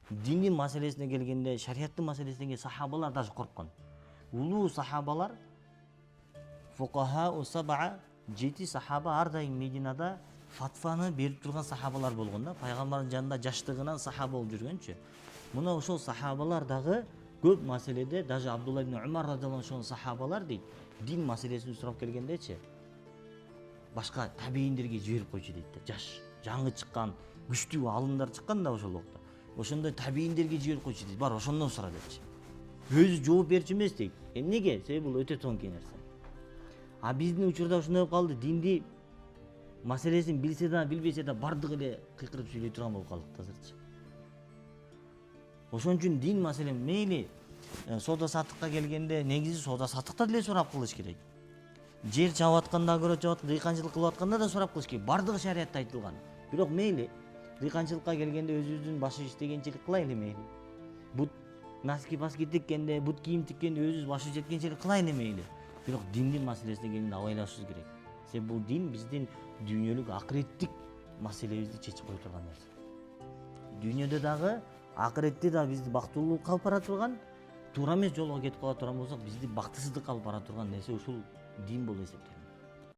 Dinin маселесине келгенде, шариаттын маселесине келгенде сахабалар даже корккон. Улуу сахабалар фукаха усаба 7 сахаба ар дайым Мединада фатваны берип турган сахабалар болгон да. Пайгамбардын жанында жаштыгынан сахаба болуп жүргөнчү. Мына ошол сахабалар дагы көп маселеде, даже Абдулла ибн Умар радhiyallahu anh сахабалар дейт, дин маселесин сурап келгендечи башка табииндерге жиберип койчу дейт да. Жаш, жаңы чыккан, күчтүү алымдар чыккан да ошол убакта. Ошондой табииндерге жиберип койчу дейт. Бар, ошондон сура депчи. Өзү жооп берчү эмес дейт. Эмнеге? Себеби бул өтө тоңкей нерсе. А биздин учурда ушундай болуп калды, динди маселесин билсе да, билбесе да бардыгы эле кыйкырып сүйлөй турган болуп калдык азырчы. Ошон үчүн дин маселе мейли соода саттыкка келгенде негизи соода саттыкта деле сурап кылыш керек. Жер чабып атканда, көрө чабып атканда, дыйканчылык кылып атканда да сурап кылыш керек. Бардыгы шариатта айтылган. Бирок мейли дыйканчылыкка келгенде өзүбүздүн башы иштегенчелик кылайлы мейли. Бут носки паски тиккенде, бут кийим тиккенде өзүбүз башы жеткенчелик кылайлы мейли. Бирок диндин маселесине келгенде абайлашыбыз керек. Себеби бул дин биздин дүйнөлүк акыреттик маселебизди чечип кое турган нерсе. Дүйнөдө дагы акыретте да бизди бактылуулукка алып бара турган, туура эмес жолго кетип кала турган болсок, бизди бактысыздыкка алып бара турган нерсе ушул дин болуп эсептелет.